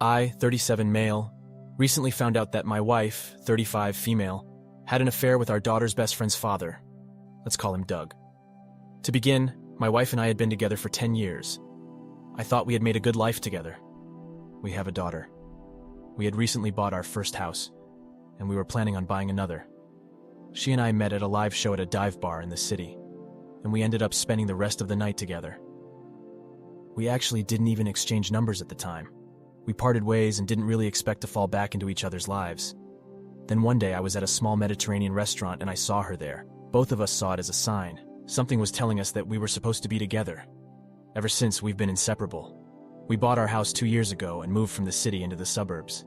I, 37 male, recently found out that my wife, 35 female, had an affair with our daughter's best friend's father. Let's call him Doug. To begin, my wife and I had been together for 10 years. I thought we had made a good life together. We have a daughter. We had recently bought our first house, and we were planning on buying another. She and I met at a live show at a dive bar in the city, and we ended up spending the rest of the night together. We actually didn't even exchange numbers at the time. We parted ways and didn't really expect to fall back into each other's lives. Then one day I was at a small Mediterranean restaurant and I saw her there. Both of us saw it as a sign. Something was telling us that we were supposed to be together. Ever since, we've been inseparable. We bought our house 2 years ago and moved from the city into the suburbs.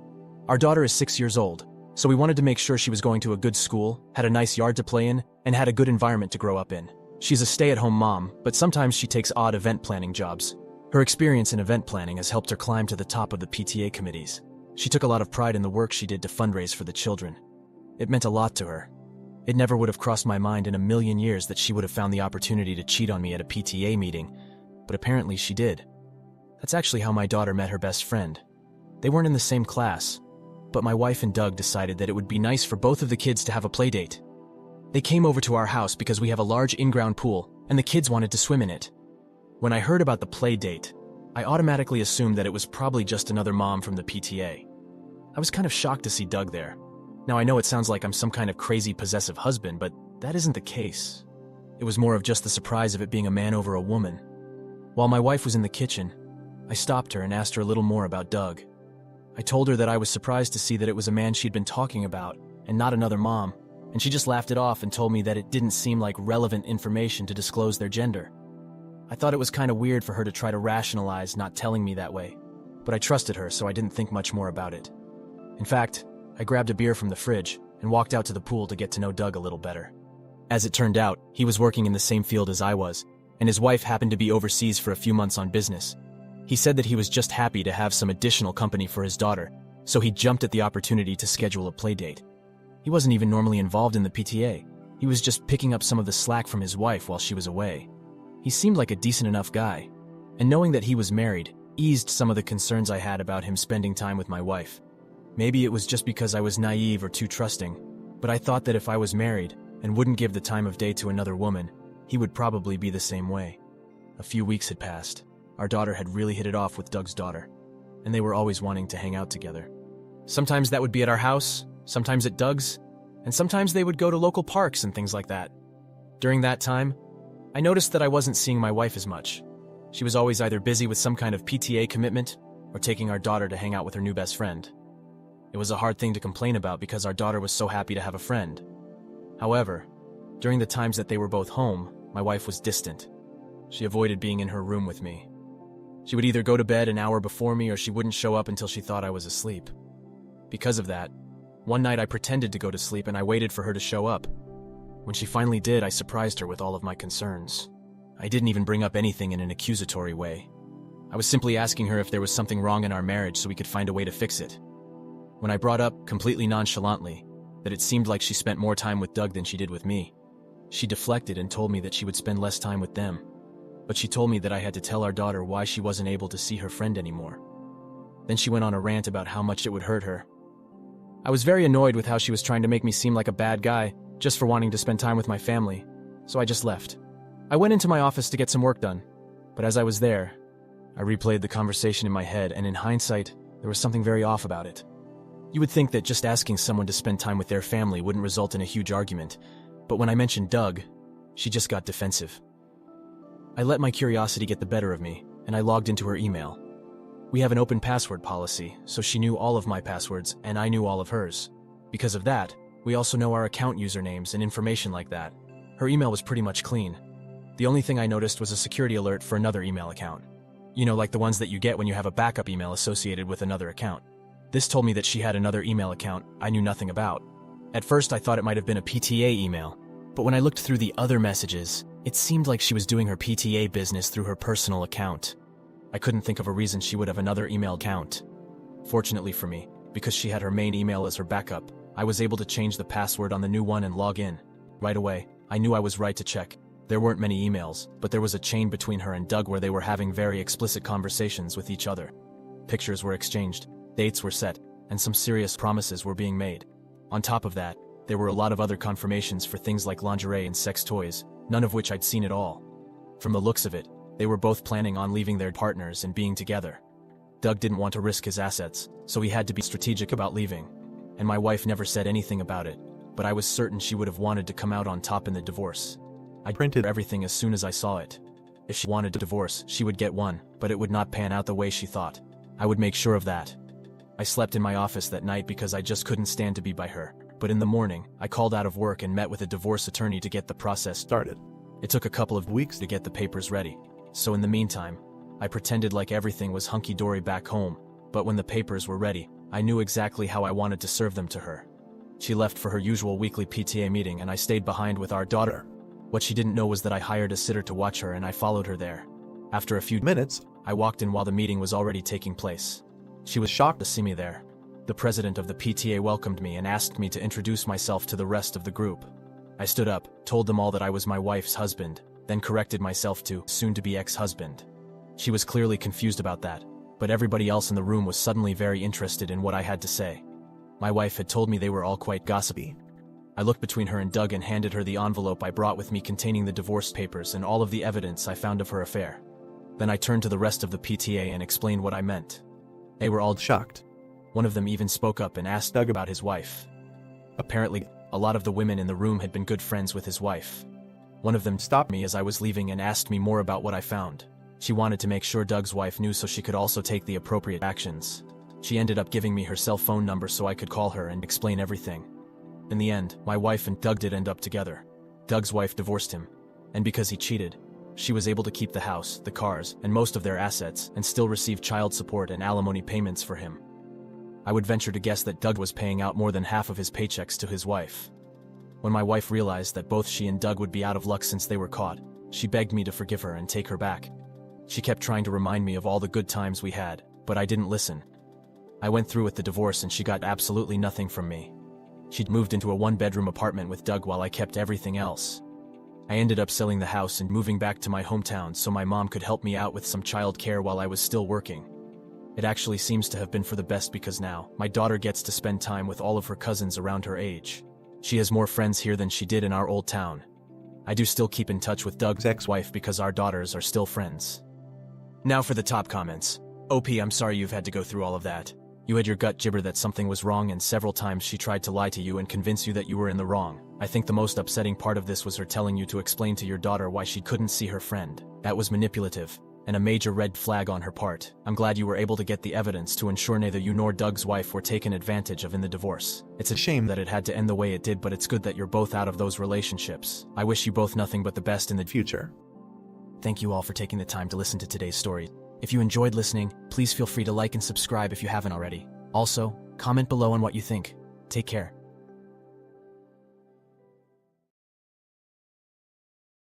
Our daughter is 6 years old, so we wanted to make sure she was going to a good school, had a nice yard to play in, and had a good environment to grow up in. She's a stay-at-home mom, but sometimes she takes odd event planning jobs. Her experience in event planning has helped her climb to the top of the PTA committees. She took a lot of pride in the work she did to fundraise for the children. It meant a lot to her. It never would have crossed my mind in a million years that she would have found the opportunity to cheat on me at a PTA meeting, but apparently she did. That's actually how my daughter met her best friend. They weren't in the same class, but my wife and Doug decided that it would be nice for both of the kids to have a play date. They came over to our house because we have a large in-ground pool, and the kids wanted to swim in it. When I heard about the play date, I automatically assumed that it was probably just another mom from the PTA. I was kind of shocked to see Doug there. Now I know it sounds like I'm some kind of crazy possessive husband, but that isn't the case. It was more of just the surprise of it being a man over a woman. While my wife was in the kitchen, I stopped her and asked her a little more about Doug. I told her that I was surprised to see that it was a man she'd been talking about, and not another mom, and she just laughed it off and told me that it didn't seem like relevant information to disclose their gender. I thought it was kind of weird for her to try to rationalize not telling me that way, but I trusted her, so I didn't think much more about it. In fact, I grabbed a beer from the fridge and walked out to the pool to get to know Doug a little better. As it turned out, he was working in the same field as I was, and his wife happened to be overseas for a few months on business. He said that he was just happy to have some additional company for his daughter, so he jumped at the opportunity to schedule a play date. He wasn't even normally involved in the PTA. He was just picking up some of the slack from his wife while she was away. He seemed like a decent enough guy, and knowing that he was married eased some of the concerns I had about him spending time with my wife. Maybe it was just because I was naive or too trusting, but I thought that if I was married and wouldn't give the time of day to another woman, he would probably be the same way. A few weeks had passed. Our daughter had really hit it off with Doug's daughter, and they were always wanting to hang out together. Sometimes that would be at our house, sometimes at Doug's, and sometimes they would go to local parks and things like that. During that time, I noticed that I wasn't seeing my wife as much. She was always either busy with some kind of PTA commitment or taking our daughter to hang out with her new best friend. It was a hard thing to complain about because our daughter was so happy to have a friend. However, during the times that they were both home, my wife was distant. She avoided being in her room with me. She would either go to bed an hour before me or she wouldn't show up until she thought I was asleep. Because of that, one night I pretended to go to sleep and I waited for her to show up. When she finally did, I surprised her with all of my concerns. I didn't even bring up anything in an accusatory way. I was simply asking her if there was something wrong in our marriage so we could find a way to fix it. When I brought up, completely nonchalantly, that it seemed like she spent more time with Doug than she did with me, she deflected and told me that she would spend less time with them. But she told me that I had to tell our daughter why she wasn't able to see her friend anymore. Then she went on a rant about how much it would hurt her. I was very annoyed with how she was trying to make me seem like a bad guy just for wanting to spend time with my family, so I just left. I went into my office to get some work done, but as I was there, I replayed the conversation in my head, and in hindsight, there was something very off about it. You would think that just asking someone to spend time with their family wouldn't result in a huge argument, but when I mentioned Doug, she just got defensive. I let my curiosity get the better of me, and I logged into her email. We have an open password policy, so she knew all of my passwords, and I knew all of hers. Because of that, we also know our account usernames and information like that. Her email was pretty much clean. The only thing I noticed was a security alert for another email account. You know, like the ones that you get when you have a backup email associated with another account. This told me that she had another email account I knew nothing about. At first, I thought it might have been a PTA email, but when I looked through the other messages, it seemed like she was doing her PTA business through her personal account. I couldn't think of a reason she would have another email account. Fortunately for me, because she had her main email as her backup, I was able to change the password on the new one and log in. Right away, I knew I was right to check. There weren't many emails, but there was a chain between her and Doug where they were having very explicit conversations with each other. Pictures were exchanged. Dates were set, and some serious promises were being made. On top of that, there were a lot of other confirmations for things like lingerie and sex toys, none of which I'd seen at all. From the looks of it, they were both planning on leaving their partners and being together. Doug didn't want to risk his assets, so he had to be strategic about leaving. And my wife never said anything about it, but I was certain she would have wanted to come out on top in the divorce. I printed everything as soon as I saw it. If she wanted a divorce, she would get one, but it would not pan out the way she thought. I would make sure of that. I slept in my office that night because I just couldn't stand to be by her, but in the morning, I called out of work and met with a divorce attorney to get the process started. It took a couple of weeks to get the papers ready, so in the meantime, I pretended like everything was hunky-dory back home, but when the papers were ready, I knew exactly how I wanted to serve them to her. She left for her usual weekly PTA meeting and I stayed behind with our daughter. What she didn't know was that I hired a sitter to watch her and I followed her there. After a few minutes, I walked in while the meeting was already taking place. She was shocked to see me there. The president of the PTA welcomed me and asked me to introduce myself to the rest of the group. I stood up, told them all that I was my wife's husband, then corrected myself to soon-to-be ex-husband. She was clearly confused about that, but everybody else in the room was suddenly very interested in what I had to say. My wife had told me they were all quite gossipy. I looked between her and Doug and handed her the envelope I brought with me containing the divorce papers and all of the evidence I found of her affair. Then I turned to the rest of the PTA and explained what I meant. They were all shocked. One of them even spoke up and asked Doug about his wife. Apparently, a lot of the women in the room had been good friends with his wife. One of them stopped me as I was leaving and asked me more about what I found. She wanted to make sure Doug's wife knew so she could also take the appropriate actions. She ended up giving me her cell phone number so I could call her and explain everything. In the end, my wife and Doug did end up together. Doug's wife divorced him, and because he cheated, she was able to keep the house, the cars, and most of their assets and still receive child support and alimony payments for him. I would venture to guess that Doug was paying out more than half of his paychecks to his wife. When my wife realized that both she and Doug would be out of luck since they were caught, she begged me to forgive her and take her back. She kept trying to remind me of all the good times we had, but I didn't listen. I went through with the divorce and she got absolutely nothing from me. She'd moved into a one-bedroom apartment with Doug while I kept everything else. I ended up selling the house and moving back to my hometown so my mom could help me out with some child care while I was still working. It actually seems to have been for the best because now, my daughter gets to spend time with all of her cousins around her age. She has more friends here than she did in our old town. I do still keep in touch with Doug's ex-wife because our daughters are still friends. Now for the top comments. OP, I'm sorry you've had to go through all of that. You had your gut gibber that something was wrong and several times she tried to lie to you and convince you that you were in the wrong. I think the most upsetting part of this was her telling you to explain to your daughter why she couldn't see her friend. That was manipulative, and a major red flag on her part. I'm glad you were able to get the evidence to ensure neither you nor Doug's wife were taken advantage of in the divorce. It's a shame that it had to end the way it did, but it's good that you're both out of those relationships. I wish you both nothing but the best in the future. Thank you all for taking the time to listen to today's story. If you enjoyed listening, please feel free to like and subscribe if you haven't already. Also, comment below on what you think. Take care.